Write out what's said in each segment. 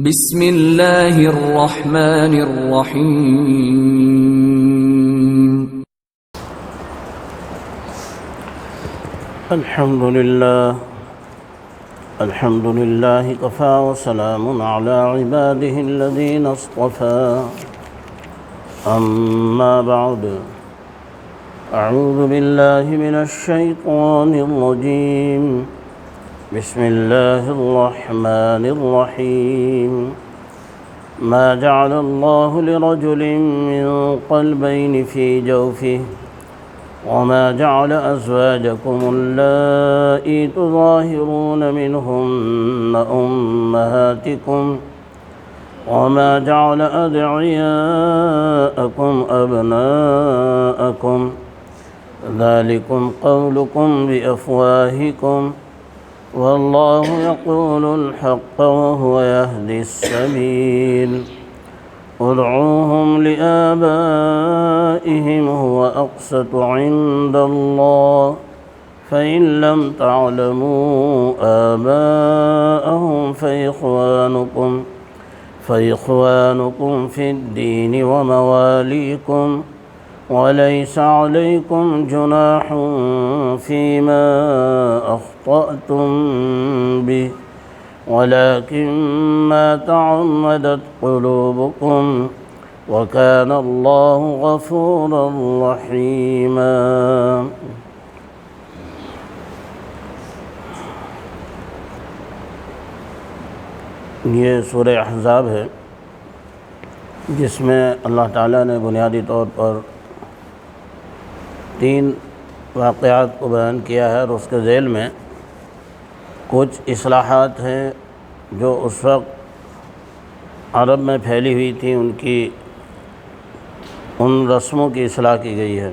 بسم اللہ الرحمن الرحیم الحمد للہ کفا وسلام علی عباده الذین اصطفى اما بعد اعوذ باللہ من الشیطان الرجیم بسم اللہ الرحمن الرحیم ما جعل اللہ لرجل من قلبین فی جوفہ وما جعل أزواجكم اللائي تظاهرون منهن أمهاتكم وما جعل أدعياءكم أبناءكم ذلكم قولكم بأفواهكم والله يقول الحق وهو يهدي السبيل ادعوهم لآبائهم هو أقسط عند الله فإن لم تعلموا آباءهم فإخوانكم في الدين ومواليكم وليس عليكم جناح فيما أخطأتم به ولكن ما تعمدت قلوبكم وكان الله غفورا رحيما۔ یہ سورہ احزاب ہے جس میں اللہ تعالیٰ نے بنیادی طور پر 3 واقعات کو بیان کیا ہے اور اس کے ذیل میں کچھ اصلاحات ہیں جو اس وقت عرب میں پھیلی ہوئی تھیں، ان رسموں کی اصلاح کی گئی ہے۔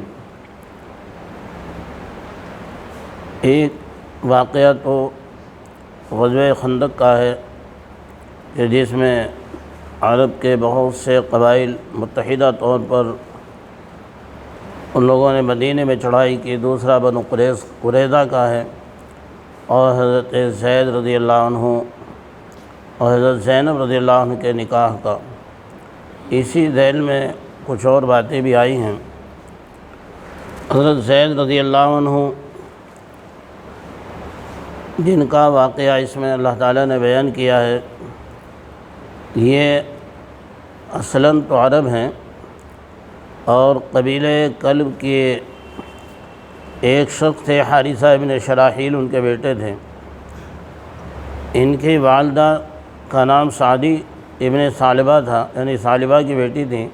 ایک واقعہ تو غزوہ خندق کا ہے کہ جس میں عرب کے بہت سے قبائل متحدہ طور پر ان لوگوں نے مدینے میں چڑھائی کی۔ دوسرا بنو قریظہ کا ہے اور حضرت زید رضی اللہ عنہ اور حضرت زینب رضی اللہ عنہ کے نکاح کا۔ اسی ذیل میں کچھ اور باتیں بھی آئی ہیں۔ حضرت زید رضی اللہ عنہ جن کا واقعہ اس میں اللہ تعالیٰ نے بیان کیا ہے، یہ اصلاً تو عرب ہیں اور قبیلہ کلب کے ایک شخص تھے، حارثہ ابن شراحیل ان کے بیٹے تھے۔ ان کی والدہ کا نام سعدی ابن ثعلبہ تھا، یعنی ثعلبہ کی بیٹی تھی،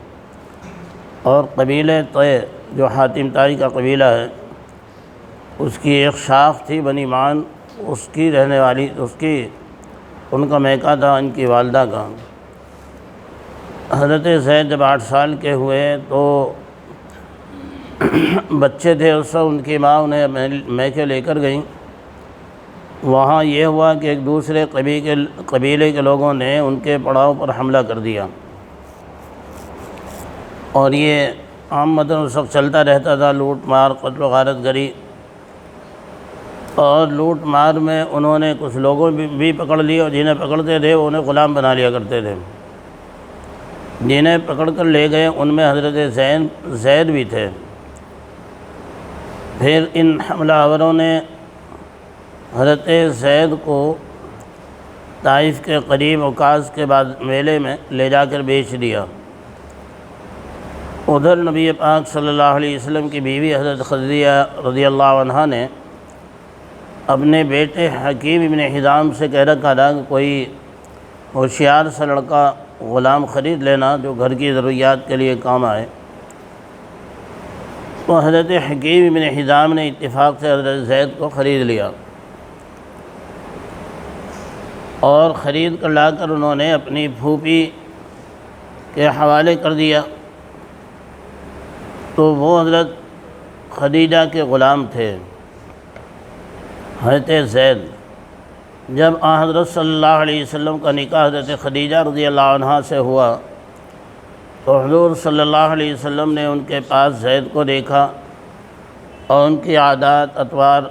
اور قبیلہ طے جو حاتم طائی کا قبیلہ ہے اس کی ایک شاخ تھی بنی معن، اس کی رہنے والی ان کا میکہ تھا ان کی والدہ کا۔ حضرت زید جب 8 سال کے ہوئے تو بچے تھے اس وقت، ان کی ماں انہیں میکے لے کر گئیں۔ وہاں یہ ہوا کہ ایک دوسرے قبیلے کے لوگوں نے ان کے پڑاؤ پر حملہ کر دیا، اور یہ عامةً اس وقت چلتا رہتا تھا، لوٹ مار قتل و غارت گری۔ اور لوٹ مار میں انہوں نے کچھ لوگوں بھی پکڑ لیے، اور جنہیں پکڑتے تھے وہ انہیں غلام بنا لیا کرتے تھے۔ جنہیں پکڑ کر لے گئے ان میں حضرت زید بھی تھے۔ پھر ان حملہ آوروں نے حضرت زید کو طائف کے قریب عکاظ کے بعد میلے میں لے جا کر بیچ دیا۔ ادھر نبی پاک صلی اللہ علیہ وسلم کی بیوی حضرت خدیجہ رضی اللہ عنہا نے اپنے بیٹے حکیم ابن حزام سے کہہ رکھا تھا کہ کوئی ہوشیار سا لڑکا غلام خرید لینا جو گھر کی ضروریات کے لیے کام آئے۔ تو حضرت حکیم ابن حزام نے اتفاق سے حضرت زید کو خرید لیا، اور خرید کر لا کر انہوں نے اپنی پھوپھی کے حوالے کر دیا۔ تو وہ حضرت خدیجہ کے غلام تھے حضرت زید۔ جب حضرت صلی اللہ علیہ وسلم کا نکاح حضرت خدیجہ رضی اللہ عنہا سے ہوا تو حضور صلی اللہ علیہ وسلم نے ان کے پاس زید کو دیکھا اور ان کی عادات اطوار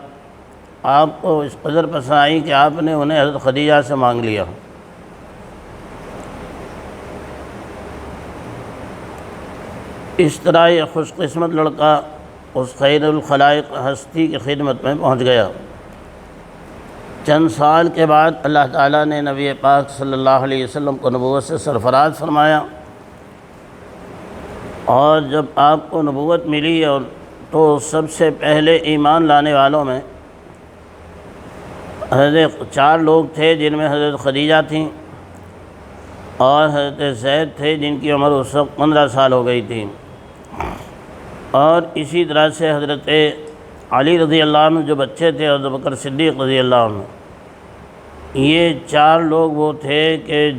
آپ کو اس قدر پسند آئی کہ آپ نے انہیں حضرت خدیجہ سے مانگ لیا۔ اس طرح یہ خوش قسمت لڑکا اس خیر الخلائق ہستی کی خدمت میں پہنچ گیا۔ چند سال کے بعد اللہ تعالیٰ نے نبی پاک صلی اللہ علیہ وسلم کو نبوت سے سرفراز فرمایا، اور جب آپ کو نبوت ملی اور تو سب سے پہلے ایمان لانے والوں میں حضرت 4 لوگ تھے، جن میں حضرت خدیجہ تھیں اور حضرت زید تھے جن کی عمر اس وقت 15 سال ہو گئی تھی، اور اسی طرح سے حضرت علی رضی اللہ عنہ جو بچے تھے، حضرت بکر صدیق رضی اللہ عنہ۔ یہ 4 لوگ وہ تھے کہ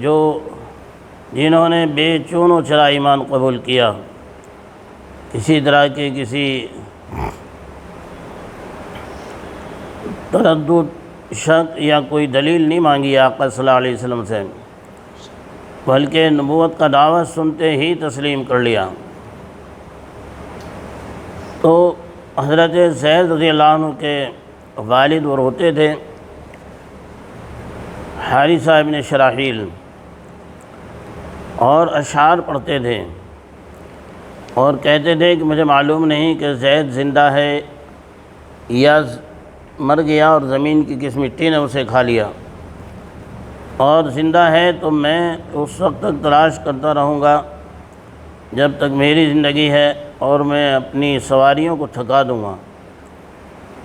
جنہوں نے بے چون و چرا ایمان قبول کیا، کسی طرح کے کسی تردد، شک یا کوئی دلیل نہیں مانگی آقا صلی اللہ علیہ وسلم سے، بلکہ نبوت کا دعویٰ سنتے ہی تسلیم کر لیا۔ تو حضرت زید رضی اللہ عنہ کے والد وہ روتے تھے، حارثہ ابن شراحیل، اور اشعار پڑھتے تھے اور کہتے تھے کہ مجھے معلوم نہیں کہ زید زندہ ہے یا مر گیا اور زمین کی کس مٹی نے اسے کھا لیا، اور زندہ ہے تو میں اس وقت تک تلاش کرتا رہوں گا جب تک میری زندگی ہے، اور میں اپنی سواریوں کو تھکا دوں گا،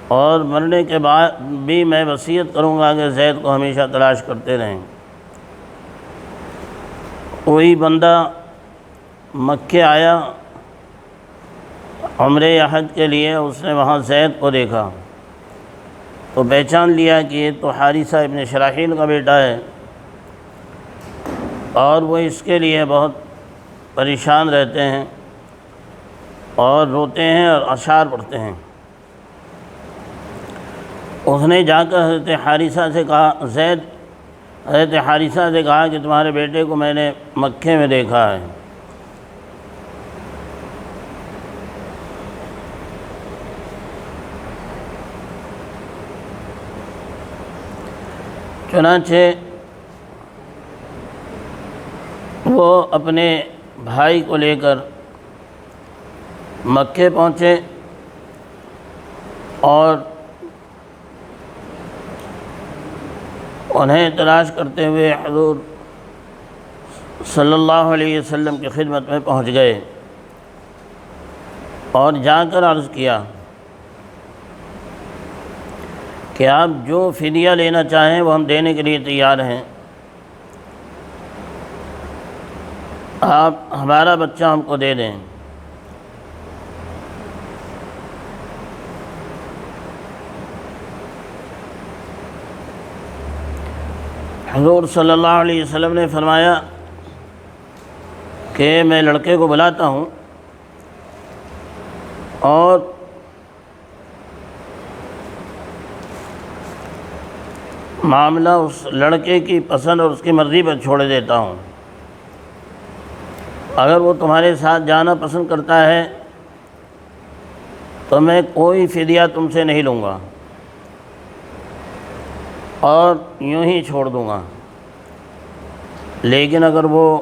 اور مرنے کے بعد بھی میں وصیت کروں گا کہ زید کو ہمیشہ تلاش کرتے رہیں۔ کوئی بندہ مکے آیا عمرہ حج کے لیے، اس نے وہاں زید کو دیکھا تو پہچان لیا کہ یہ تو حارثہ ابن شراحیل کا بیٹا ہے، اور وہ اس کے لیے بہت پریشان رہتے ہیں اور روتے ہیں اور اشعار پڑھتے ہیں۔ اس نے جا کر حضرت حارثہ سے کہا، حضرت حارثہ سے کہا کہ تمہارے بیٹے کو میں نے مکے میں دیکھا ہے۔ چنانچہ وہ اپنے بھائی کو لے کر مکے پہنچے اور انہیں تلاش کرتے ہوئے حضور صلی اللہ علیہ وسلم کی خدمت میں پہنچ گئے، اور جا کر عرض کیا کہ آپ جو فدیہ لینا چاہیں وہ ہم دینے کے لیے تیار ہیں، آپ ہمارا بچہ ہم کو دے دیں۔ حضور صلی اللہ علیہ وسلم نے فرمایا کہ میں لڑکے کو بلاتا ہوں اور معاملہ اس لڑکے کی پسند اور اس کی مرضی پر چھوڑ دیتا ہوں۔ اگر وہ تمہارے ساتھ جانا پسند کرتا ہے تو میں کوئی فدیہ تم سے نہیں لوں گا اور یوں ہی چھوڑ دوں گا، لیکن اگر وہ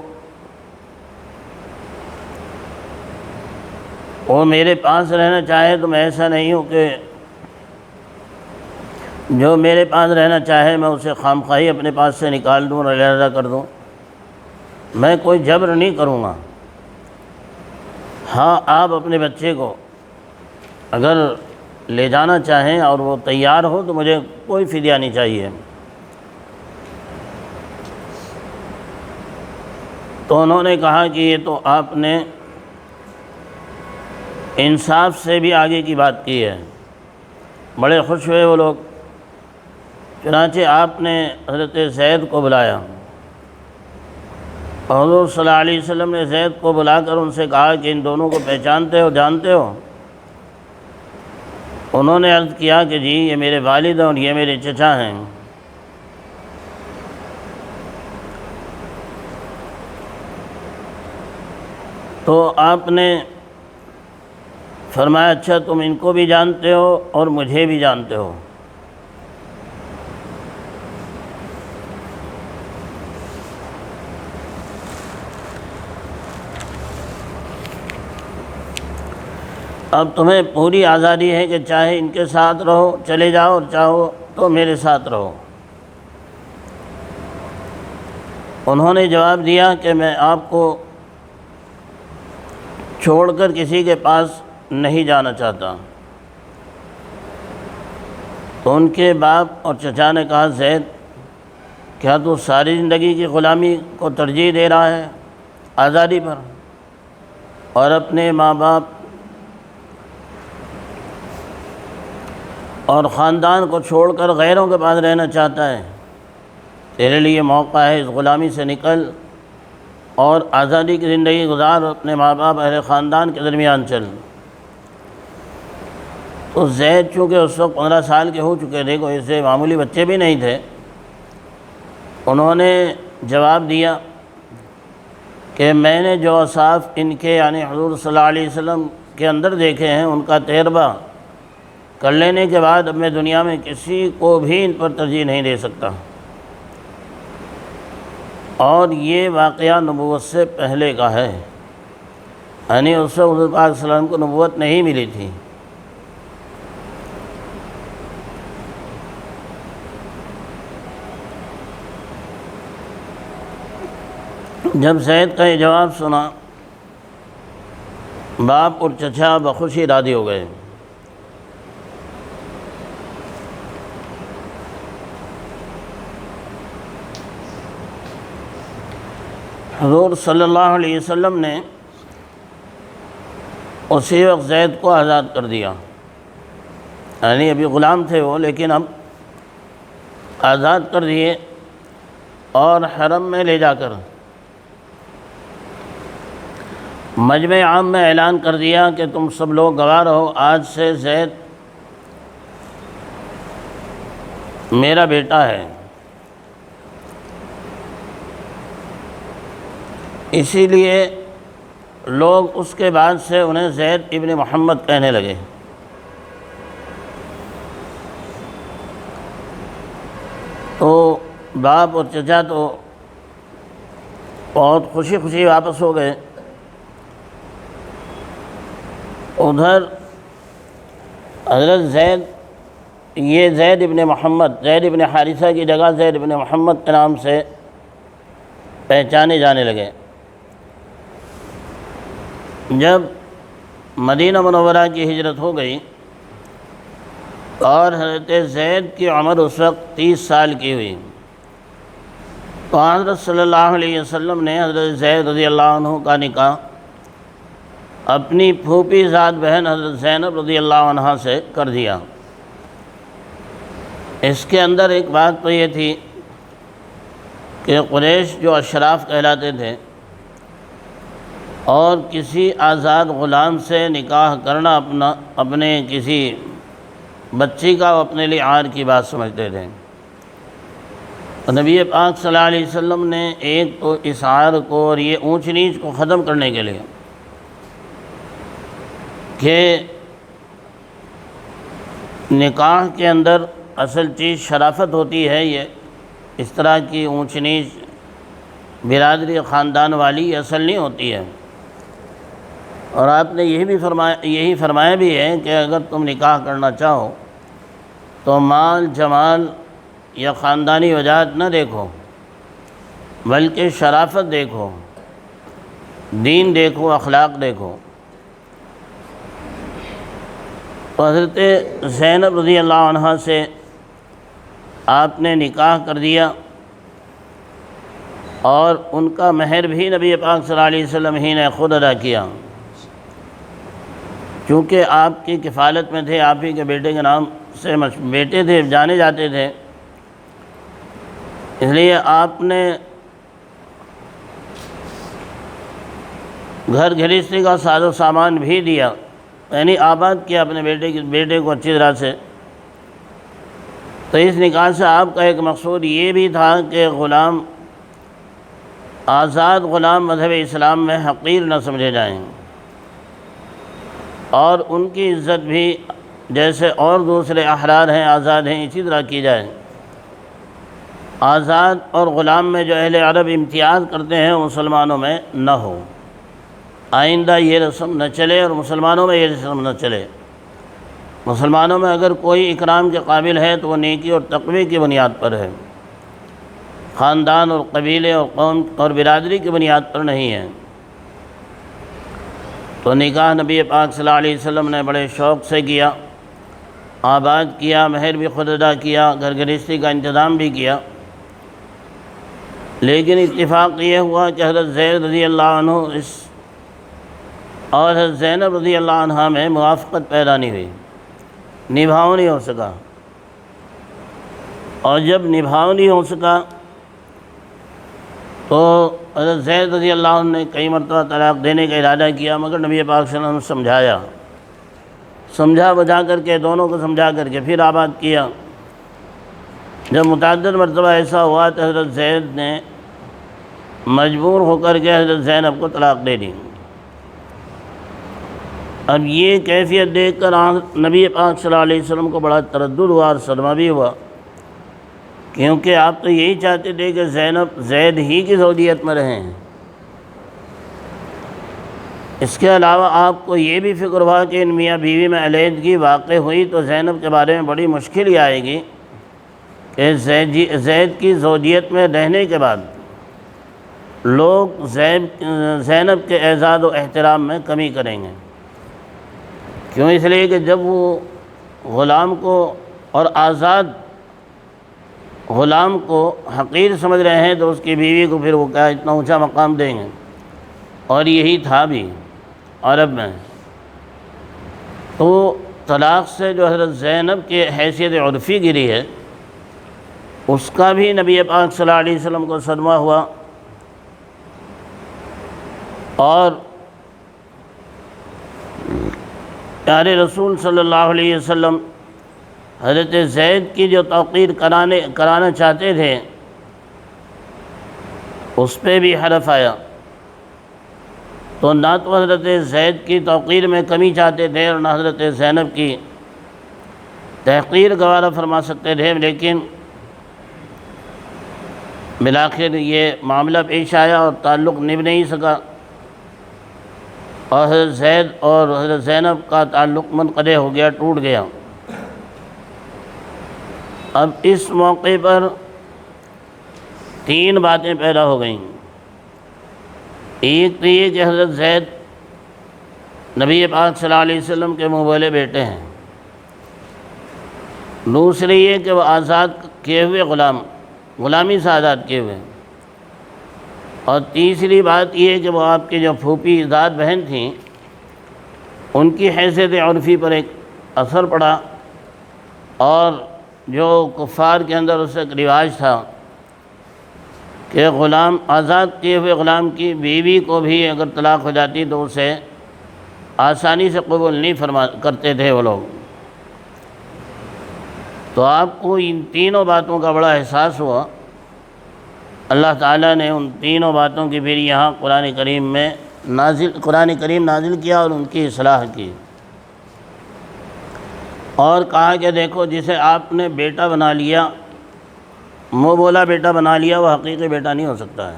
میرے پاس رہنا چاہے تو میں ایسا نہیں ہوں کہ جو میرے پاس رہنا چاہے میں اسے خامخواہی اپنے پاس سے نکال دوں اور علیحدہ کر دوں، میں کوئی جبر نہیں کروں گا۔ ہاں، آپ اپنے بچے کو اگر لے جانا چاہیں اور وہ تیار ہو تو مجھے کوئی فدیہ نہیں چاہیے۔ تو انہوں نے کہا کہ یہ تو آپ نے انصاف سے بھی آگے کی بات کی ہے۔ بڑے خوش ہوئے وہ لوگ۔ چنانچہ آپ نے حضرت زید کو بلایا، حضور صلی اللہ علیہ وسلم نے زید کو بلا کر ان سے کہا کہ ان دونوں کو پہچانتے ہو، جانتے ہو؟ انہوں نے عرض کیا کہ جی یہ میرے والد ہیں اور یہ میرے چچا ہیں۔ تو آپ نے فرمایا اچھا تم ان کو بھی جانتے ہو اور مجھے بھی جانتے ہو۔ اب تمہیں پوری آزادی ہے کہ چاہے ان کے ساتھ رہو چلے جاؤ اور چاہو تو میرے ساتھ رہو۔ انہوں نے جواب دیا کہ میں آپ کو چھوڑ کر کسی کے پاس نہیں جانا چاہتا۔ تو ان کے باپ اور چچا نے کہا زید کیا تو ساری زندگی کی غلامی کو ترجیح دے رہا ہے آزادی پر، اور اپنے ماں باپ اور خاندان کو چھوڑ کر غیروں کے پاس رہنا چاہتا ہے؟ تیرے لیے موقع ہے، اس غلامی سے نکل اور آزادی کی زندگی گزار، اپنے ماں باپ اہل خاندان کے درمیان چل۔ تو زید چونکہ اس وقت 15 سال کے ہو چکے تھے، کوئی ایسے معمولی بچے بھی نہیں تھے، انہوں نے جواب دیا کہ میں نے جو اوصاف ان کے یعنی حضور صلی اللہ علیہ وسلم کے اندر دیکھے ہیں ان کا تجربہ کر لینے کے بعد اب میں دنیا میں کسی کو بھی ان پر ترجیح نہیں دے سکتا۔ اور یہ واقعہ نبوت سے پہلے کا ہے، یعنی اس وقت حضور پاک صلی اللہ علیہ وسلم کو نبوت نہیں ملی تھی۔ جب زید کا یہ جواب سنا، باپ اور چچا بخوشی راضی ہو گئے۔ حضور صلی اللہ علیہ وسلم نے اسی وقت زید کو آزاد کر دیا، یعنی ابھی غلام تھے وہ، لیکن اب آزاد کر دیے اور حرم میں لے جا کر مجمع عام میں اعلان کر دیا کہ تم سب لوگ گواہ رہو، آج سے زید میرا بیٹا ہے۔ اسی لیے لوگ اس کے بعد سے انہیں زید ابن محمد کہنے لگے۔ تو باپ اور چچا تو بہت خوشی خوشی واپس ہو گئے۔ ادھر حضرت زید، یہ زید ابن محمد، زید ابن حارثہ کی جگہ زید ابن محمد کے نام سے پہچانے جانے لگے۔ جب مدینہ منورہ کی ہجرت ہو گئی اور حضرت زید کی عمر اس وقت 30 سال کی ہوئی، تو حضرت صلی اللہ علیہ وسلم نے حضرت زید رضی اللہ عنہ کا نکاح اپنی پھوپھی ذات بہن حضرت زینب رضی اللہ عنہ سے کر دیا۔ اس کے اندر ایک بات تو یہ تھی کہ قریش جو اشراف کہلاتے تھے اور کسی آزاد غلام سے نکاح کرنا اپنے کسی بچی کا اپنے لیے عار کی بات سمجھتے تھے۔ نبی پاک صلی اللہ علیہ وسلم نے ایک تو اس عار کو اور یہ اونچ نیچ کو ختم کرنے کے لیے کہ نکاح کے اندر اصل چیز شرافت ہوتی ہے، یہ اس طرح کی اونچ نیچ برادری خاندان والی اصل نہیں ہوتی ہے۔ اور آپ نے یہی فرمایا بھی ہے کہ اگر تم نکاح کرنا چاہو تو مال جمال یا خاندانی وجاہت نہ دیکھو، بلکہ شرافت دیکھو، دین دیکھو، اخلاق دیکھو۔ تو حضرت زینب رضی اللہ عنہ سے آپ نے نکاح کر دیا اور ان کا مہر بھی نبی پاک صلی اللہ علیہ وسلم ہی نے خود ادا کیا، چونکہ آپ کی کفالت میں تھے، آپ ہی کے بیٹے کے نام سے بیٹے تھے، جانے جاتے تھے، اس لیے آپ نے گھر گھریستی کا ساز و سامان بھی دیا، یعنی آباد کیا اپنے بیٹے کو اچھی طرح سے۔ تو اس نکاح سے آپ کا ایک مقصود یہ بھی تھا کہ غلام، آزاد غلام مذہب اسلام میں حقیر نہ سمجھے جائیں اور ان کی عزت بھی جیسے اور دوسرے احرار ہیں، آزاد ہیں، اسی طرح کی جائے۔ آزاد اور غلام میں جو اہل عرب امتیاز کرتے ہیں مسلمانوں میں نہ ہو۔ آئندہ یہ رسم نہ چلے اور مسلمانوں میں یہ رسم نہ چلے۔ مسلمانوں میں اگر کوئی اکرام کے قابل ہے تو وہ نیکی اور تقوی کی بنیاد پر ہے، خاندان اور قبیلے اور قوم اور برادری کی بنیاد پر نہیں ہے۔ تو نکاح نبی پاک صلی اللہ علیہ وسلم نے بڑے شوق سے کیا، آباد کیا، مہر بھی خود ادا کیا، گھر گرہستی کا انتظام بھی کیا۔ لیکن اتفاق یہ ہوا کہ حضرت زید رضی اللہ عنہ اور حضرت زینب رضی اللہ عنہ میں موافقت پیدا نہیں ہوئی، نبھاؤ نہیں ہو سکا۔ اور جب نبھاؤ نہیں ہو سکا تو حضرت زید رضی اللہ عنہ نے کئی مرتبہ طلاق دینے کا ارادہ کیا، مگر نبی پاک صلی اللہ علیہ وسلم نے سمجھا بجا کر کے، دونوں کو سمجھا کر کے پھر آباد کیا۔ جب متعدد مرتبہ ایسا ہوا تو حضرت زید نے مجبور ہو کر کے حضرت زینب کو طلاق دے دی۔ اب یہ کیفیت دیکھ کر نبی پاک صلی اللہ علیہ وسلم کو بڑا تردد ہوا اور صدمہ بھی ہوا، کیونکہ آپ تو یہی چاہتے تھے کہ زینب زید ہی کی زوجیت میں رہیں۔ اس کے علاوہ آپ کو یہ بھی فکر ہوا کہ ان میاں بیوی میں علیحدگی واقع ہوئی تو زینب کے بارے میں بڑی مشکل ہی آئے گی کہ زید کی زوجیت میں رہنے کے بعد لوگ زینب کے اعزاز و احترام میں کمی کریں گے۔ کیوں؟ اس لیے کہ جب وہ غلام کو اور آزاد غلام کو حقیر سمجھ رہے ہیں تو اس کی بیوی کو پھر وہ کیا اتنا اونچا مقام دیں گے، اور یہی تھا بھی عرب میں۔ تو طلاق سے جو حضرت زینب کی حیثیت عرفی گری ہے، اس کا بھی نبی پاک صلی اللہ علیہ وسلم کو صدمہ ہوا، اور پیارے رسول صلی اللہ علیہ وسلم حضرت زید کی جو توقیر کرانا چاہتے تھے اس پہ بھی حرف آیا۔ تو نہ تو حضرت زید کی توقیر میں کمی چاہتے تھے اور نہ حضرت زینب کی تحقیر گوارا فرما سکتے تھے، لیکن بالآخر یہ معاملہ پیش آیا اور تعلق نبھ نہیں سکا، اور حضرت زید اور حضرت زینب کا تعلق منقطع ہو گیا، ٹوٹ گیا۔ اب اس موقع پر تین باتیں پیدا ہو گئیں۔ ایک تو یہ کہ حضرت زید نبی پاک صلی اللہ علیہ وسلم کے منہ بولے بیٹے ہیں، دوسری یہ کہ وہ آزاد کیے ہوئے غلامی سے آزاد کیے ہوئے، اور تیسری بات یہ کہ وہ آپ کی جو پھوپھی ذات بہن تھیں ان کی حیثیت عرفی پر ایک اثر پڑا، اور جو کفار کے اندر اس ایک رواج تھا کہ غلام آزاد کیے ہوئے غلام کی بیوی کو بھی اگر طلاق ہو جاتی تو اسے آسانی سے قبول نہیں کرتے تھے وہ لوگ۔ تو آپ کو ان تینوں باتوں کا بڑا احساس ہوا، اللہ تعالیٰ نے ان تینوں باتوں کی پھر یہاں قرآن کریم نازل کیا اور ان کی اصلاح کی، اور کہا کہ دیکھو جسے آپ نے بیٹا بنا لیا، منہ بولا بیٹا بنا لیا، وہ حقیقی بیٹا نہیں ہو سکتا ہے۔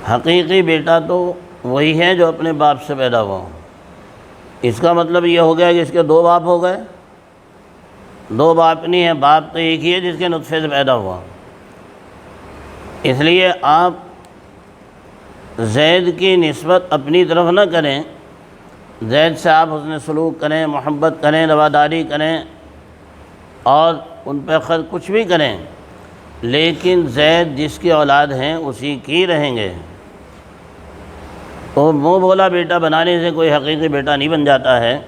حقیقی بیٹا تو وہی ہے جو اپنے باپ سے پیدا ہوا ہو۔ اس کا مطلب یہ ہو گیا کہ اس کے دو باپ ہو گئے؟ دو باپ نہیں ہیں، باپ تو ایک ہی ہے جس کے نطفے سے پیدا ہوا۔ اس لیے آپ زید کی نسبت اپنی طرف نہ کریں، زید سے آپ حسن سلوک کریں، محبت کریں، رواداری کریں اور ان پہ خیر کچھ بھی کریں، لیکن زید جس کی اولاد ہیں اسی کی رہیں گے۔ تو منہ بولا بیٹا بنانے سے کوئی حقیقی بیٹا نہیں بن جاتا ہے۔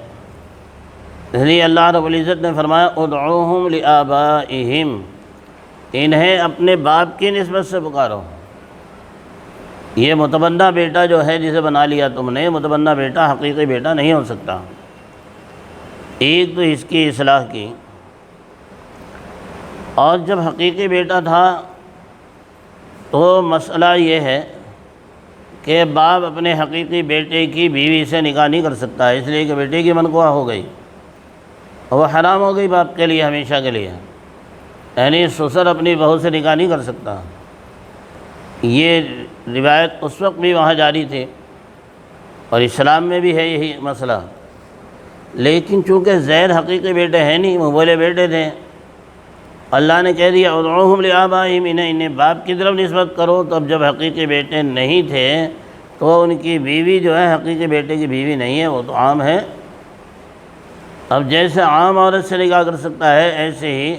اس لیے اللہ رب العزت نے فرمایا ادعوہم لآبائہم، انہیں اپنے باپ کی نسبت سے پکارو۔ یہ متبنہ بیٹا جو ہے جسے بنا لیا تم نے، متبنہ بیٹا حقیقی بیٹا نہیں ہو سکتا۔ ایک تو اس کی اصلاح کی، اور جب حقیقی بیٹا تھا تو مسئلہ یہ ہے کہ باپ اپنے حقیقی بیٹے کی بیوی سے نکاح نہیں کر سکتا، اس لیے کہ بیٹے کی منقوہ ہو گئی، وہ حرام ہو گئی باپ کے لیے ہمیشہ کے لیے، یعنی سسر اپنی بہو سے نکاح نہیں کر سکتا۔ یہ روایت اس وقت بھی وہاں جاری تھی اور اسلام میں بھی ہے یہی مسئلہ۔ لیکن چونکہ زید حقیقی بیٹے ہیں نہیں، وہ بولے بیٹے تھے، اللہ نے کہہ دیا ادعوہم لآبائہم، انہیں باپ کی طرف نسبت کرو۔ تو اب جب حقیقی بیٹے نہیں تھے تو ان کی بیوی جو ہے حقیقی بیٹے کی بیوی نہیں ہے، وہ تو عام ہے۔ اب جیسے عام عورت سے نکاح کر سکتا ہے، ایسے ہی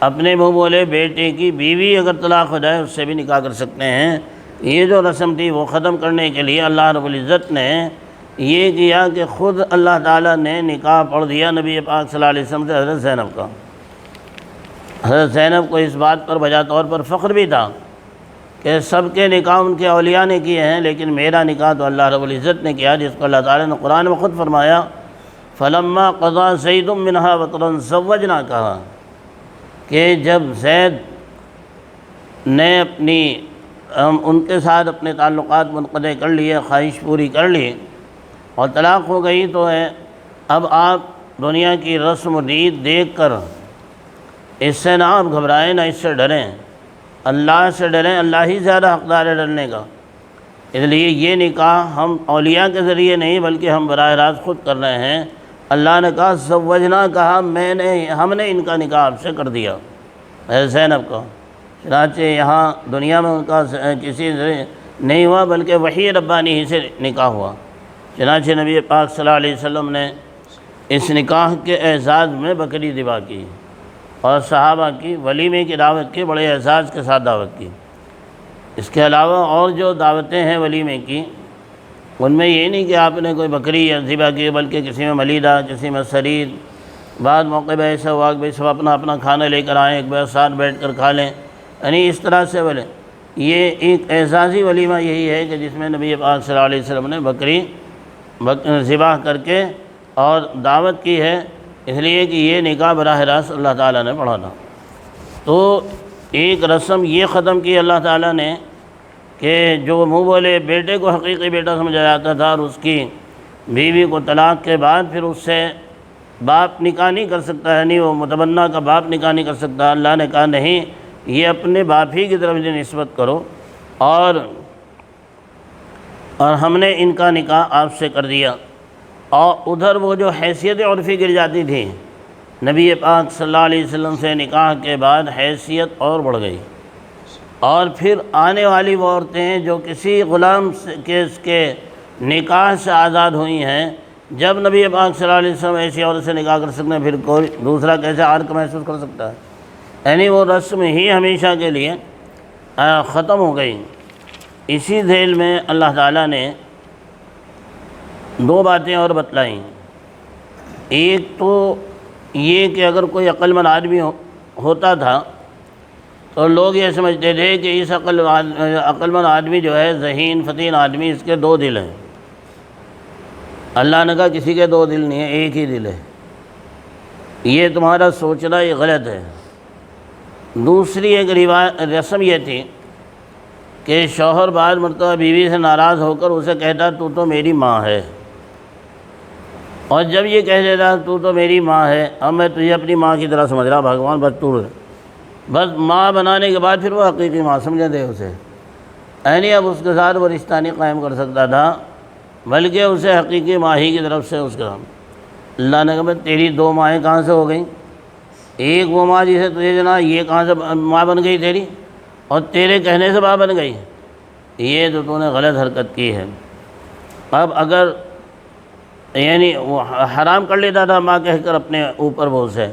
اپنے منہ بولے بیٹے کی بیوی اگر طلاق ہو جائے اس سے بھی نکاح کر سکتے ہیں۔ یہ جو رسم تھی وہ ختم کرنے کے لیے اللہ رب العزت نے یہ کیا کہ خود اللہ تعالیٰ نے نکاح پڑھ دیا نبی پاک صلی اللہ علیہ وسلم سے حضرت زینب کا۔ حضرت زینب کو اس بات پر بجا طور پر فخر بھی تھا کہ سب کے نکاح ان کے اولیاء نے کیے ہیں، لیکن میرا نکاح تو اللہ رب العزت نے کیا، جس کو اللہ تعالیٰ نے قرآن میں خود فرمایا فَلَمَّا قَضَىٰ زَيْدٌ مِّنْهَا وَطْرًا زَوَّجْنَاكَهَا، کہ جب زید نے ان کے ساتھ اپنے تعلقات منقطع کر لیے، خواہش پوری کر لی اور طلاق ہو گئی، تو اب آپ دنیا کی رسم و رید دیکھ کر اس سے نہ آپ گھبرائیں، نہ اس سے ڈریں، اللہ سے ڈریں، اللہ ہی زیادہ حقدار ہے ڈرنے کا۔ اس لیے یہ نکاح ہم اولیاء کے ذریعے نہیں بلکہ ہم براہ راست خود کر رہے ہیں۔ اللہ نے کہا زوجنا، کہا ہم نے ان کا نکاح آپ سے کر دیا زینب کا۔ چنانچہ یہاں دنیا میں ان کا کسی سے نہیں ہوا بلکہ وحی ربانی ہی سے نکاح ہوا۔ چنانچہ نبی پاک صلی اللہ علیہ وسلم نے اس نکاح کے اعزاز میں بکری ذبح کی اور صحابہ کی ولیمے کی دعوت کی، بڑے اعزاز کے ساتھ دعوت کی۔ اس کے علاوہ اور جو دعوتیں ہیں ولیمے کی، ان میں یہ نہیں کہ آپ نے کوئی بکری یا ذبح کی، بلکہ کسی میں ملیدہ، کسی میں سرید۔ بعض موقع پہ ایسا ہوا کہ سب اپنا اپنا کھانا لے کر آئیں، ایک بار ساتھ بیٹھ کر کھا لیں، یعنی اس طرح سے بولے۔ یہ ایک اعزازی ولیمہ یہی ہے کہ جس میں نبی پاک صلی اللہ علیہ وسلم نے بکری ذبح کر کے اور دعوت کی ہے، اس لیے کہ یہ نکاح براہ راست اللہ تعالیٰ نے پڑھا تھا۔ تو ایک رسم یہ ختم کی اللہ تعالیٰ نے کہ جو منہ بولے بیٹے کو حقیقی بیٹا سمجھا جاتا تھا اور اس کی بیوی کو طلاق کے بعد پھر اس سے باپ نکاح نہیں کر سکتا، یعنی وہ متبنہ کا باپ نکاح نہیں کر سکتا۔ اللہ نے کہا نہیں، یہ اپنے باپ ہی کی طرف نسبت کرو، اور ہم نے ان کا نکاح آپ سے کر دیا۔ اور ادھر وہ جو حیثیت عرفی گر جاتی تھی، نبی پاک صلی اللہ علیہ وسلم سے نکاح کے بعد حیثیت اور بڑھ گئی، اور پھر آنے والی وہ عورتیں جو کسی غلام کے نکاح سے آزاد ہوئی ہیں، جب نبی پاک صلی اللہ علیہ وسلم ایسی عورت سے نکاح کر سکتے ہیں، پھر کوئی دوسرا کیسے عرق محسوس کر سکتا ہے؟ یعنی وہ رسم ہی ہمیشہ کے لیے ختم ہو گئی۔ اسی ذیل میں اللہ تعالیٰ نے دو باتیں اور بتلائیں۔ ایک تو یہ کہ اگر کوئی عقل مند آدمی ہوتا تھا تو لوگ یہ سمجھتے تھے کہ اس عقل مند آدمی جو ہے، ذہین فتین آدمی، اس کے دو دل ہیں۔ اللہ نے کہا کسی کے دو دل نہیں ہیں، ایک ہی دل ہے، یہ تمہارا سوچنا یہ غلط ہے۔ دوسری ایک رسم یہ تھی کہ شوہر بعض مرتبہ بیوی سے ناراض ہو کر اسے کہتا تو تو میری ماں ہے، اور جب یہ کہہ دیتا تو تو میری ماں ہے، اب میں تجھے اپنی ماں کی طرح سمجھ رہا، بھگوان بس ماں بنانے کے بعد پھر وہ حقیقی ماں سمجھے تھے اسے، یعنی اب اس کے ساتھ وہ رشتہ نہیں قائم کر سکتا تھا، بلکہ اسے حقیقی ماں ہی کی طرف سے اس کا۔ اللہ نے کہا تیری دو مائیں کہاں سے ہو گئیں؟ ایک وہ ماں جسے تجھے جنا، یہ کہاں سے ماں بن گئی تیری، اور تیرے کہنے سے ماں بن گئی؟ یہ تو نے غلط حرکت کی ہے۔ اب اگر یعنی وہ حرام کر لیتا تھا ماں کہہ کر اپنے اوپر وہ سے،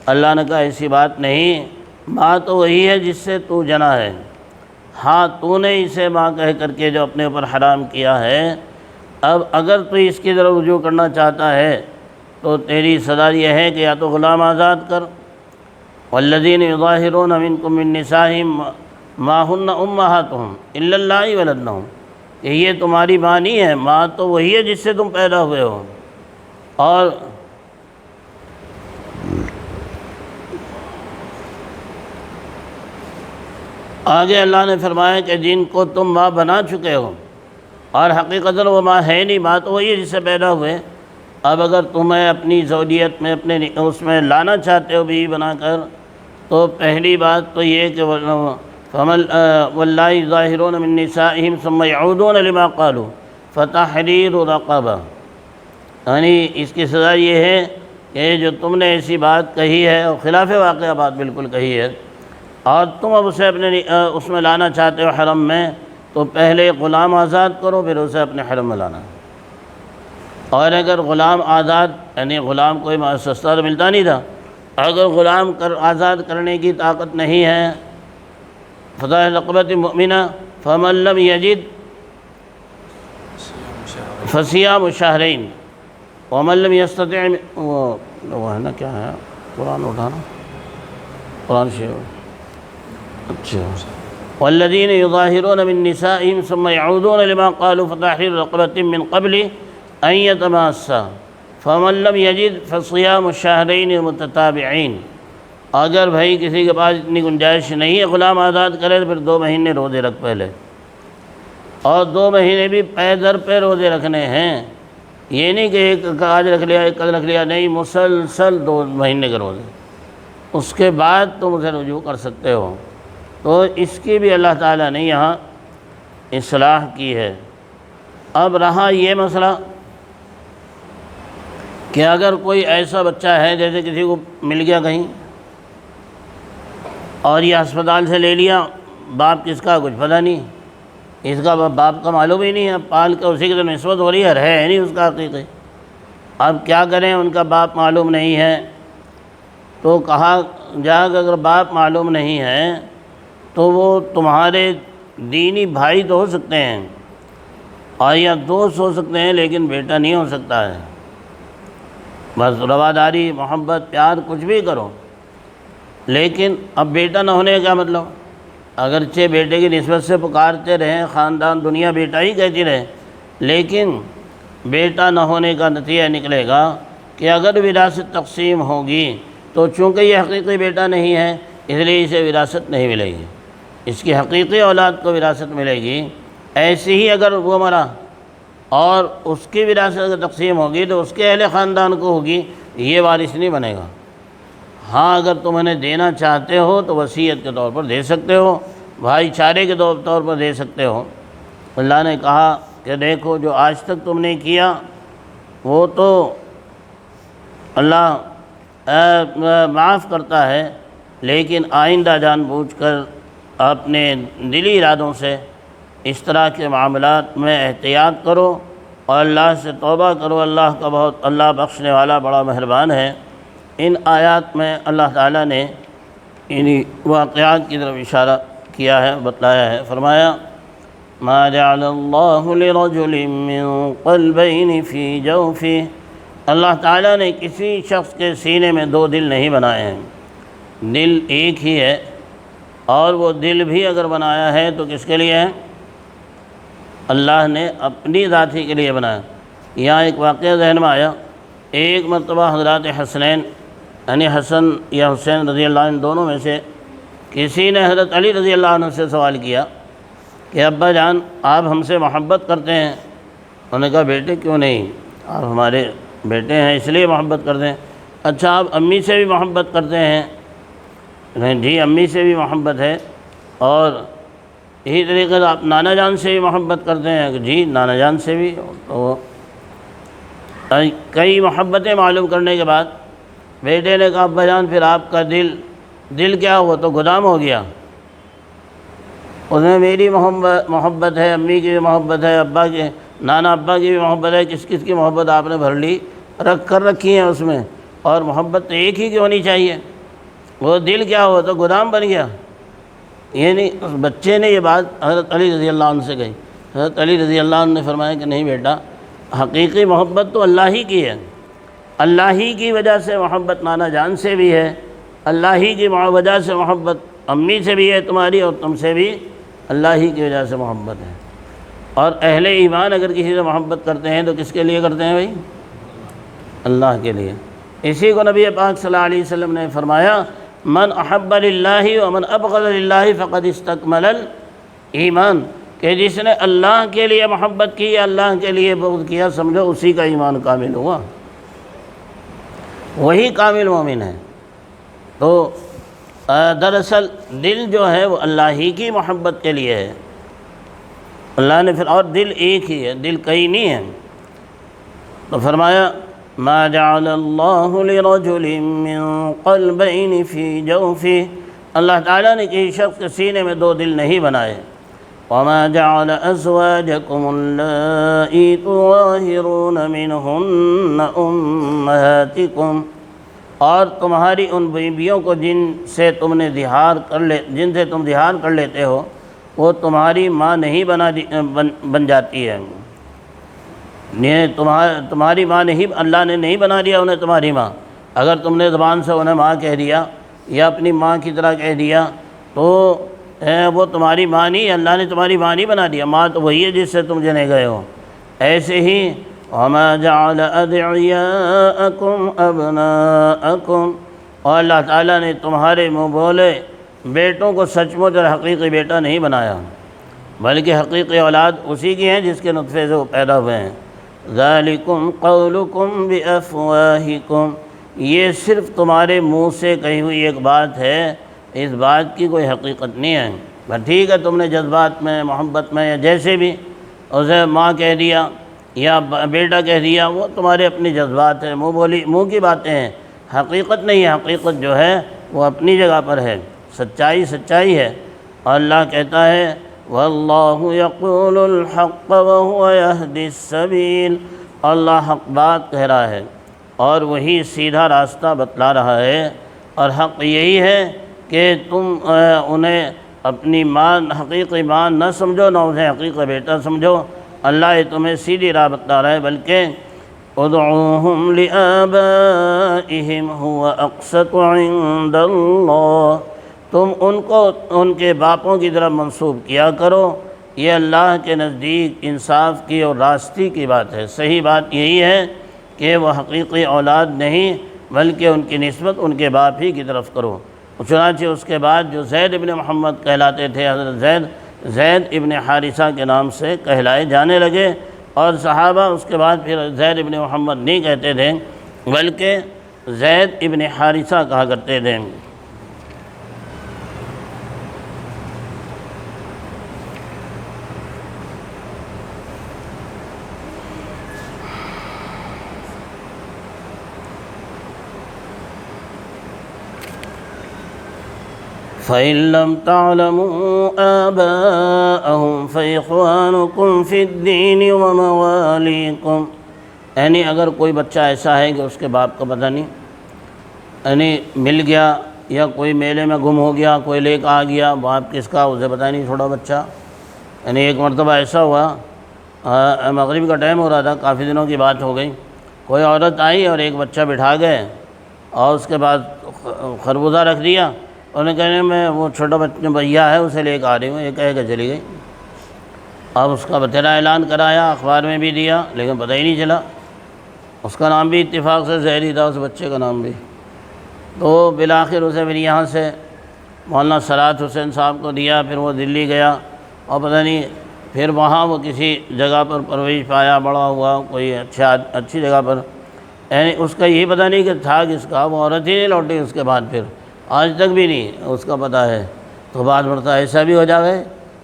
اللہ نے کہا ایسی بات نہیں، ماں تو وہی ہے جس سے تو جنا ہے، ہاں تو نے اسے ماں کہہ کر کے جو اپنے اوپر حرام کیا ہے، اب اگر تو اس کی طرف رجوع کرنا چاہتا ہے تو تیری سزا یہ ہے کہ یا تو غلام آزاد کر، والذین یظاہرون منکم من نسائہم ما ہن امہاتہم الا اللہ ولدنہم، کہ یہ تمہاری ماں نہیں ہے، ماں تو وہی ہے جس سے تم پیدا ہوئے ہو۔ اور آگے اللہ نے فرمایا کہ جن کو تم ماں بنا چکے ہو اور حقیقتاً وہ ماں ہے نہیں، ماں تو وہی ہے جس سے پیدا ہوئے، اب اگر تمہیں اپنی زوجیت میں اپنے اس میں لانا چاہتے ہو بیوی بنا کر، تو پہلی بات تو یہ کہ واللہ ظاہرون من نسائہم ثم یعودون لما قالوا، فتحریر رقبہ، یعنی اس کی سزا یہ ہے کہ جو تم نے ایسی بات کہی ہے اور خلاف واقعہ بات بالکل کہی ہے، اور تم اب اسے اپنے اس میں لانا چاہتے ہو حرم میں، تو پہلے غلام آزاد کرو پھر اسے اپنے حرم میں لانا۔ اور اگر غلام آزاد، یعنی غلام کوئی سستا تو ملتا نہیں تھا، اگر غلام آزاد کرنے کی طاقت نہیں ہے، فتح رقبۃ مؤمنہ فمن لم یجد فصیام شہرین ومن لم یستطع، وہ ہے نا کیا ہے قرآن اٹھانا، قرآن شریف، اچھا، والذین یظاہرون من نسائہم ثم یعودون لما قالوا فتحریر رقبۃ من قبل ان یتماسا فمن لم یجد فصیام شہرین متتابعین۔ اگر بھائی کسی کے پاس اتنی گنجائش نہیں ہے غلام آزاد کرے تو پھر 2 مہینے روزے رکھ پہلے، اور 2 مہینے بھی پے در پہ روزے رکھنے ہیں، یہ نہیں کہ ایک آج رکھ لیا ایک کل رکھ لیا، نہیں، مسلسل 2 مہینے کے روزے، اس کے بعد تم اسے رجوع کر سکتے ہو۔ تو اس کی بھی اللہ تعالیٰ نے یہاں اصلاح کی ہے۔ اب رہا یہ مسئلہ کہ اگر کوئی ایسا بچہ ہے جیسے کسی کو مل گیا کہیں اور یہ ہسپتال سے لے لیا، باپ کس کا کچھ پتہ نہیں، اس کا باپ کا معلوم ہی نہیں ہے، پال کے اسی کی تو نسبت ہو رہی ہے نہیں اس کا حقیقی، اب کیا کریں، ان کا باپ معلوم نہیں ہے، تو کہا جا کہ اگر باپ معلوم نہیں ہے تو وہ تمہارے دینی بھائی تو ہو سکتے ہیں اور یا دوست ہو سکتے ہیں، لیکن بیٹا نہیں ہو سکتا ہے۔ بس رواداری، محبت، پیار کچھ بھی کرو، لیکن اب بیٹا نہ ہونے کا کیا مطلب؟ اگرچہ بیٹے کی نسبت سے پکارتے رہیں، خاندان دنیا بیٹا ہی کہتی رہے، لیکن بیٹا نہ ہونے کا نتیجہ نکلے گا کہ اگر وراثت تقسیم ہوگی تو چونکہ یہ حقیقی بیٹا نہیں ہے اس لیے اسے وراثت نہیں ملے گی، اس کی حقیقی اولاد کو وراثت ملے گی۔ ایسے ہی اگر وہ مرا اور اس کی وراثت اگر تقسیم ہوگی تو اس کے اہل خاندان کو ہوگی، یہ وارث نہیں بنے گا۔ ہاں اگر تم انہیں دینا چاہتے ہو تو وصیت کے طور پر دے سکتے ہو، بھائی چارے کے طور پر دے سکتے ہو۔ اللہ نے کہا کہ دیکھو جو آج تک تم نے کیا وہ تو اللہ معاف کرتا ہے، لیکن آئندہ جان بوجھ کر اپنے دلی ارادوں سے اس طرح کے معاملات میں احتیاط کرو اور اللہ سے توبہ کرو، اللہ بخشنے والا بڑا مہربان ہے۔ ان آیات میں اللہ تعالیٰ نے انہی واقعات کی طرف اشارہ کیا ہے، بتلایا ہے، فرمایا ما جعل اللہ لرجل من قلبین فی جوفہ، اللہ تعالیٰ نے کسی شخص کے سینے میں 2 دل نہیں بنائے ہیں، دل ایک ہی ہے، اور وہ دل بھی اگر بنایا ہے تو کس کے لیے ہے؟ اللہ نے اپنی ذاتی کے لیے بنایا۔ یہاں ایک واقعہ ذہن میں آیا، ایک مرتبہ حضرات حسنین یعنی حسن یا حسین رضی اللہ عنہ دونوں میں سے کسی نے حضرت علی رضی اللہ عنہ سے سوال کیا کہ ابا جان آپ ہم سے محبت کرتے ہیں؟ انہوں نے کہا بیٹے کیوں نہیں، آپ ہمارے بیٹے ہیں اس لیے محبت کرتے ہیں۔ اچھا آپ امی سے بھی محبت کرتے ہیں؟ جی امی سے بھی محبت ہے۔ اور اسی طریقے سے آپ نانا جان سے بھی محبت کرتے ہیں؟ جی نانا جان سے بھی۔ تو کئی محبتیں معلوم کرنے کے بعد بیٹے نے کہا ابا جان پھر آپ کا دل کیا ہوا؟ تو گودام ہو گیا، اس میں میری محبت ہے، امی کی بھی محبت ہے، ابا کی، نانا ابا کی بھی محبت ہے، کس کس کی محبت آپ نے بھر لی، رکھی ہیں اس میں، اور محبت تو ایک ہی کی ہونی چاہیے، وہ دل کیا ہوا؟ تو گودام بن گیا۔ یعنی اس بچے نے یہ بات حضرت علی رضی اللہ عنہ سے کہی۔ حضرت علی رضی اللہ عنہ نے فرمایا کہ نہیں بیٹا، حقیقی محبت تو اللہ ہی کی ہے، اللہ ہی کی وجہ سے محبت نانا جان سے بھی ہے، اللہ ہی کی وجہ سے محبت امی سے بھی ہے تمہاری، اور تم سے بھی اللہ ہی کی وجہ سے محبت ہے۔ اور اہل ایمان اگر کسی سے محبت کرتے ہیں تو کس کے لیے کرتے ہیں بھائی؟ اللہ کے لیے۔ اسی کو نبی پاک صلی اللہ علیہ وسلم نے فرمایا من احب للہ ومن ابغض للہ فقد استکمل الایمان، کہ جس نے اللہ کے لیے محبت کی یا اللہ کے لیے بغض کیا، سمجھو اسی کا ایمان کامل ہوا، وہی کامل مومن ہے۔ تو دراصل دل جو ہے وہ اللہ ہی کی محبت کے لیے ہے، اللہ نے پھر اور دل ایک ہی ہے، دل کئی نہیں ہے، تو فرمایا ما جعل اللہ لرجل من قلبین فی جوفہ، اللہ تعالیٰ نے کسی شخص کے سینے میں دو دل نہیں بنائے۔ وما جعل ازواجکم اللائی تظاہرون منہن امہاتکم، اور تمہاری ان بیویوں کو جن سے تم دھیان کر لیتے ہو وہ تمہاری ماں نہیں بن جاتی ہے، یہ تمہاری ماں نہیں، اللہ نے نہیں بنا دیا انہیں تمہاری ماں۔ اگر تم نے زبان سے انہیں ماں کہہ دیا یا اپنی ماں کی طرح کہہ دیا تو وہ تمہاری ماں نہیں، اللہ نے تمہاری ماں نہیں بنا دیا، ماں تو وہی ہے جس سے تم جنے گئے ہو۔ ایسے ہی وما جعل ادعیاءکم ابناءکم، اور اللہ تعالیٰ نے تمہارے منہ بولے بیٹوں کو سچ مچ اور حقیقی بیٹا نہیں بنایا، بلکہ حقیقی اولاد اسی کی ہیں جس کے نطفے سے وہ پیدا ہوئے ہیں۔ ذالکم قولکم بافواہکم، یہ صرف تمہارے منہ سے کہی ہوئی ایک بات ہے، اس بات کی کوئی حقیقت نہیں ہے۔ بس ٹھیک ہے، تم نے جذبات میں، محبت میں یا جیسے بھی اسے ماں کہہ دیا یا بیٹا کہہ دیا، وہ تمہارے اپنے جذبات ہیں، منہ کی باتیں ہیں، حقیقت نہیں ہے۔ حقیقت جو ہے وہ اپنی جگہ پر ہے، سچائی ہے۔ اور اللہ کہتا ہے واللہ یقول الحق وہو یہدی السبیل، اللہ حق بات کہہ رہا ہے اور وہی سیدھا راستہ بتلا رہا ہے، اور حق یہی ہے کہ تم انہیں اپنی ماں، حقیقی ماں نہ سمجھو، نہ انہیں حقیقی بیٹا سمجھو۔ اللہ یہ تمہیں سیدھی راہ بتلا رہا ہے، بلکہ ادعوہم لآبائہم هو اقسط عند اللہ، تم ان کو ان کے باپوں کی طرف منسوب کیا کرو، یہ اللہ کے نزدیک انصاف کی اور راستی کی بات ہے۔ صحیح بات یہی ہے کہ وہ حقیقی اولاد نہیں بلکہ ان کی نسبت ان کے باپ ہی کی طرف کرو۔ چنانچہ اس کے بعد جو زید ابن محمد کہلاتے تھے، حضرت زید ابن حارثہ کے نام سے کہلائے جانے لگے، اور صحابہ اس کے بعد پھر زید ابن محمد نہیں کہتے تھے بلکہ زید ابن حارثہ کہا کرتے تھے۔ فَإِن لَّمْ تَعْلَمُوا آبَاءَهُمْ فَإِخْوَانُكُمْ فِي الدِّينِ وَمَوَالِيكُمْ، یعنی اگر کوئی بچہ ایسا ہے کہ اس کے باپ کا پتہ نہیں، یعنی مل گیا یا کوئی میلے میں گم ہو گیا، کوئی لے کے آ گیا، باپ کس کا اسے پتہ نہیں، چھوٹا بچہ۔ یعنی ایک مرتبہ ایسا ہوا، مغرب کا ٹائم ہو رہا تھا، کافی دنوں کی بات ہو گئی، کوئی عورت آئی اور ایک بچہ بٹھا گئے اور اس کے بعد خربوزہ رکھ دیا، انہیں کہنے میں وہ چھوٹا بچہ بھیا ہے اسے لے کے آ رہی ہوں، یہ کہہ کے چلی گئی۔ اب اس کا بتیرا اعلان کرایا، اخبار میں بھی دیا، لیکن پتہ ہی نہیں چلا۔ اس کا نام بھی اتفاق سے زہری تھا، اس بچے کا نام بھی۔ تو بالآخر اسے پھر یہاں سے مولانا صلاح حسین صاحب کو دیا، پھر وہ دلی گیا اور پتہ نہیں پھر وہاں وہ کسی جگہ پر پرورش پایا، بڑا ہوا کوئی اچھی جگہ پر، یعنی اس کا یہی پتہ نہیں کہ تھا کس کا، وہ عورت ہی نہیں لوٹی اس کے بعد، پھر آج تک بھی نہیں اس کا پتہ ہے۔ تو بعد مرتبہ ایسا بھی ہو جاوے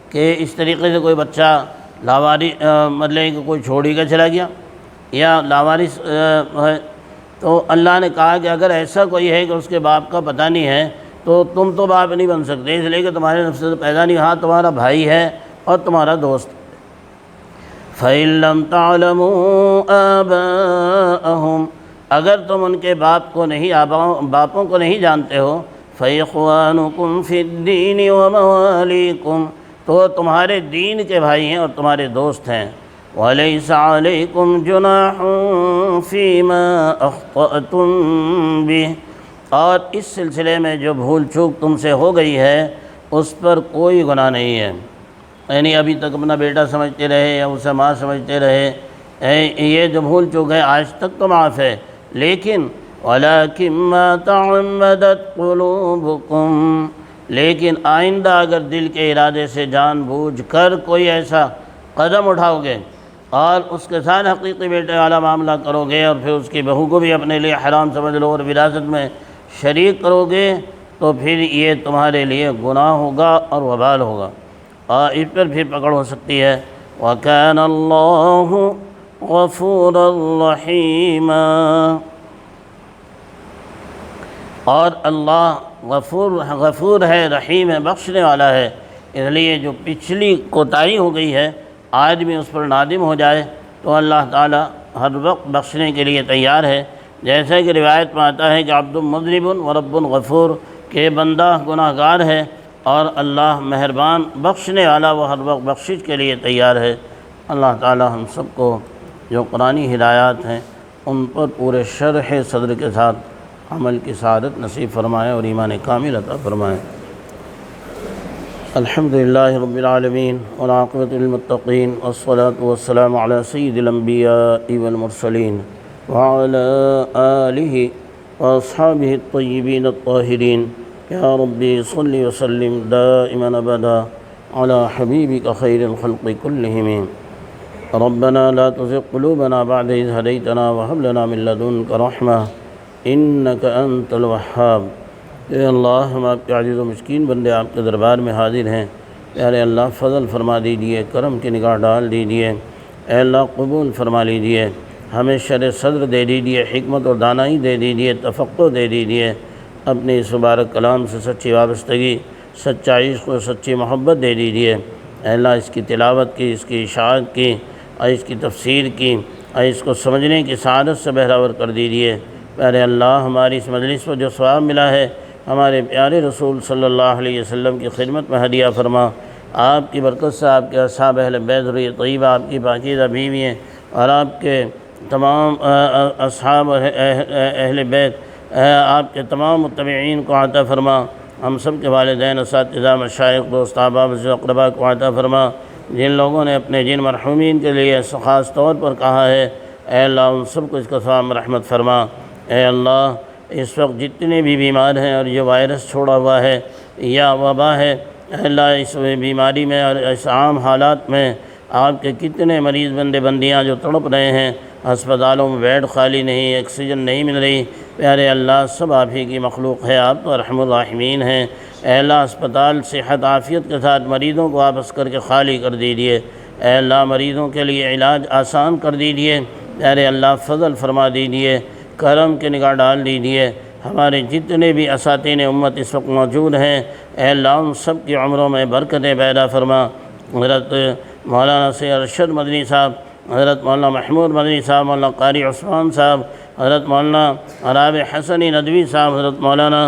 کہ اس طریقے سے کوئی بچہ لاوارث، مطلب کہ کوئی چھوڑ ہی کے چلا گیا یا لاوارث ہے، تو اللہ نے کہا کہ اگر ایسا کوئی ہے کہ اس کے باپ کا پتہ نہیں ہے تو تم تو باپ نہیں بن سکتے، اس لیے کہ تمہارے نفس سے پیدا نہیں، ہاں تمہارا بھائی ہے اور تمہارا دوست۔ فَإِن لَّمْ تَعْلَمُوا آبَاءَهُمْ، اگر تم ان کے باپوں کو نہیں جانتے ہو، فَإِخْوَانُكُمْ فِي الدِّينِ وَمَوَالِيكُمْ، تو تمہارے دین کے بھائی ہیں اور تمہارے دوست ہیں۔ وَلَيْسَ عَلَيْكُمْ جُنَاحٌ فِي مَا أَخْطَأْتُمْ بِهِ، اور اس سلسلے میں جو بھول چوک تم سے ہو گئی ہے اس پر کوئی گناہ نہیں ہے، یعنی ابھی تک اپنا بیٹا سمجھتے رہے یا اسے ماں سمجھتے رہے، یہ جو بھول چوک ہے آج تک تو معاف ہے، لیکن وَلَكِن مَّا تَعَمَّدَتْ قُلُوبُكُمْ، لیکن آئندہ اگر دل کے ارادے سے جان بوجھ کر کوئی ایسا قدم اٹھاؤ گے اور اس کے ساتھ حقیقی بیٹے والا معاملہ کرو گے اور پھر اس کی بہو کو بھی اپنے لیے حرام سمجھ لو اور وراثت میں شریک کرو گے، تو پھر یہ تمہارے لیے گناہ ہوگا اور وبال ہوگا، اور اس پر پھر پکڑ ہو سکتی ہے۔ وَكَانَ اللَّهُ غَفُورًا رَحِيمًا۔ اور اللہ غفور ہے، رحیم ہے، بخشنے والا ہے۔ اس لیے جو پچھلی کوتاہی ہو گئی ہے آدمی اس پر نادم ہو جائے تو اللہ تعالی ہر وقت بخشنے کے لیے تیار ہے۔ جیسے کہ روایت میں آتا ہے کہ عبد مذنب ورب غفور، کہ بندہ گناہ گار ہے اور اللہ مہربان بخشنے والا، وہ ہر وقت بخشش کے لیے تیار ہے۔ اللہ تعالی ہم سب کو جو قرآنی ہدایات ہیں ان پر پورے شرح صدر کے ساتھ عمل کی سعادت نصیب فرمائے اور ایمان کامل عطا فرمائے۔ الحمدللہ رب العالمین والعاقبۃ للمتقین والصلاة والسلام علی سید الانبیاء والمرسلین وعلی آلہ واصحابہ الطیبین الطاہرین۔ یا ربی صلی وسلم دائما ابدا علی حبیبک خیر الخلق کلہم۔ ربنا لا تزغ قلوبنا بعد اذ ہدیتنا وہب لنا من لدنک رحمہ انک انت الوہاب۔ اے اللہ، ہم آپ کے عاجز و مسکین بندے آپ کے دربار میں حاضر ہیں۔ پیارے اللہ، فضل فرما دیجیے، کرم کی نگاہ ڈال دیجیے۔ اے اللہ، قبول فرما لیجیے، ہمیں شرح صدر دے دیجیے، حکمت اور دانائی دے دیجیے، تفقہ دے دیجیے، اپنے اس مبارک کلام سے سچی وابستگی، سچا عشق اور سچی محبت دے دیجیے۔ اے اللہ، اس کی تلاوت کی، اس کی اشاعت کی اور اس کی تفسیر کی اور اس کو سمجھنے کی سعادت سے بہراور کر دیجیے۔ پیارے اللہ، ہماری اس مجلس پر جو ثواب ملا ہے ہمارے پیارے رسول صلی اللہ علیہ وسلم کی خدمت میں ہدیہ فرما۔ آپ کی برکت سے آپ کے اصحاب اہل بیت ذریۃ طیبہ، آپ کی پاکیزہ بیوییں اور آپ کے تمام اصحاب اہل بیت، آپ کے تمام متبعین کو عطا فرما۔ ہم سب کے والدین، اساتذہ، مشائخ، دوست، احباب و اقرباء کو عطا فرما۔ جن لوگوں نے اپنے جن مرحومین کے لیے خاص طور پر کہا ہے، اے اللہ ان سب کو اس کا ثواب رحمت فرما۔ اے اللہ، اس وقت جتنے بھی بیمار ہیں اور یہ وائرس چھوڑا ہوا ہے یا وبا ہے، اے اللہ اس بیماری میں اور اس عام حالات میں آپ کے کتنے مریض بندے بندیاں جو تڑپ رہے ہیں، ہسپتالوں میں بیڈ خالی نہیں، آکسیجن نہیں مل رہی۔ پیارے اللہ، سب آپ ہی کی مخلوق ہے، آپ تو ارحم الراحمین ہیں۔ اے اللہ، اسپتال صحت عافیت کے ساتھ مریضوں کو واپس کر کے خالی کر دیجیے۔ اے اللہ، مریضوں کے لیے علاج آسان کر دیجیے۔ پیارے اللہ، فضل فرما دیجیے، کرم کی نگاہ ڈال دیجیے۔ ہمارے جتنے بھی اساتین امت اس وقت موجود ہیں، اے اللہ ان سب کی عمروں میں برکتیں پیدا فرما۔ حضرت مولانا سید ارشد مدنی صاحب، حضرت مولانا محمود مدنی صاحب، مولانا قاری عثمان صاحب، حضرت مولانا رابع حسنی ندوی صاحب، حضرت مولانا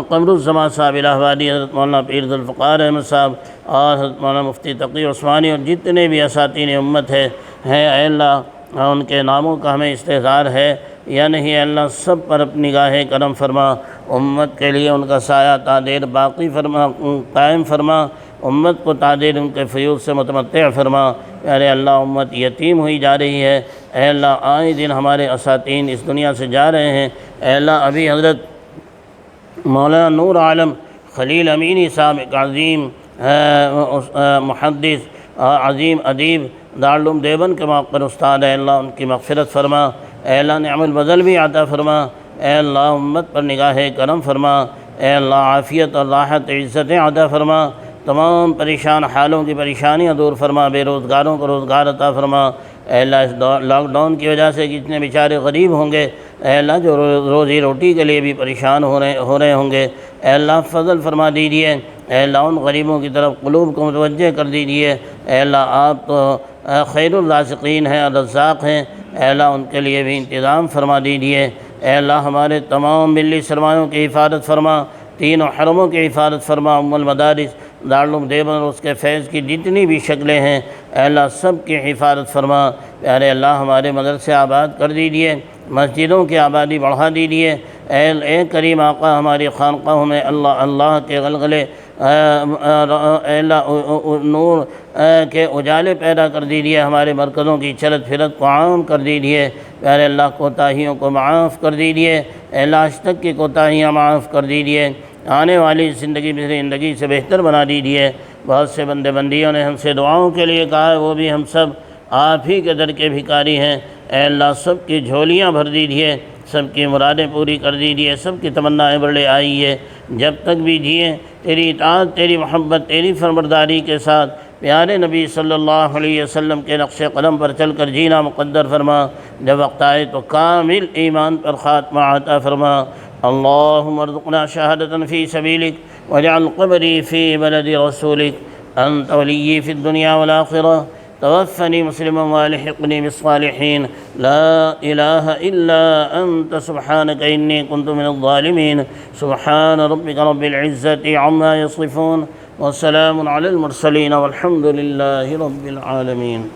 قمر الزمان صاحب الہ آبادی، حضرت مولانا پیر ذوالفقار احمد صاحب اور حضرت مولانا مفتی تقی عثمانی اور جتنے بھی اساتین امت ہیں، اے اللہ ان کے ناموں کا ہمیں استحضار ہے یا نہیں، اے اللہ سب پر اپنی نگاہ کرم فرما۔ امت کے لیے ان کا سایہ تا دیر باقی فرما، قائم فرما۔ امت کو تا دیر ان کے فیوض سے متمتع فرما۔ پیارے اللہ، امت یتیم ہوئی جا رہی ہے، اے اللہ آئے دن ہمارے اساتین اس دنیا سے جا رہے ہیں۔ اے اللہ، ابھی حضرت مولانا نور عالم خلیل امینی صاحب، ایک عظیم محدث، عظیم ادیب، دارالعلوم دیوبند کے موقر استاد، اے اللہ ان کی مغفرت فرما۔ اے اللہ، نعم البدل بھی عطا فرما۔ اے اللہ، امت پر نگاہ کرم فرما۔ اے اللہ، عافیت اور راحت عزتیں عطا فرما۔ تمام پریشان حالوں کی پریشانیاں دور فرما، بے روزگاروں کو روزگار عطا فرما۔ اے اللہ، اس لاک ڈاؤن کی وجہ سے جتنے بیچارے غریب ہوں گے، اے اللہ جو روزی روٹی کے لیے بھی پریشان ہو رہے ہوں گے، اے اللہ فضل فرما دیجیے۔ اے اللہ، ان غریبوں کی طرف قلوب کو متوجہ کر دیجیے۔ اے اللہ، آپ تو خیر الرازقین ہیں اور رزاق ہیں، اے اللہ ان کے لیے بھی انتظام فرما دیجیے۔ اے اللہ، ہمارے تمام ملی سرمایوں کی حفاظت فرما، تینوں حرموں کی حفاظت فرما، ام المدارس، دارالعلوم دیوبند اور اس کے فیض کی جتنی بھی شکلیں ہیں، اے اللہ سب کی حفاظت فرما۔ پیارے اللہ، ہمارے مدرسے آباد کر دیجیے، مسجدوں کی آبادی بڑھا دیجیے۔ اے کریم آقا، ہماری خانقاہوں میں اللہ کے غلغلے، اے اللہ نور کے اجالے پیدا کر دیجیے۔ ہمارے مرکزوں کی چلت پھرت کو عام کر دیجیے۔ پیارے اللہ، کوتاہیوں کو معاف کر دیجیے۔ اے اللہ، آج تک کی کوتاہیاں معاف کر دیجیے۔ آنے والی زندگی سے بہتر بنا دیجیے۔ بہت سے بندے بندیوں نے ہم سے دعاؤں کے لیے کہا ہے، وہ بھی ہم سب آپ ہی کے در کے بھکاری ہیں۔ اے اللہ، سب کی جھولیاں بھر دیجیے، سب کی مرادیں پوری کر دیجیے، سب کی تمنائیں بڑھے آئیے۔ جب تک بھی جیے تیری اطاعت، تیری محبت، تیری فرمانبرداری کے ساتھ پیارے نبی صلی اللہ علیہ وسلم کے نقش قدم پر چل کر جینا مقدر فرما، جب وقت آئے تو کامل ایمان پر خاتمہ عطا فرما۔ اللہم ارزقنا شہادة فی سبیلک واجعل قبری فی بلد رسولک، انت ولی فی الدنیا والآخرہ، توفنی مسلما والحقنی بالصالحین، لا الہ الا انت سبحانک انی کنت من الظالمین۔ سبحان ربک رب العزت عما یصفون، وسلام علی المرسلین والحمد للہ رب العالمین۔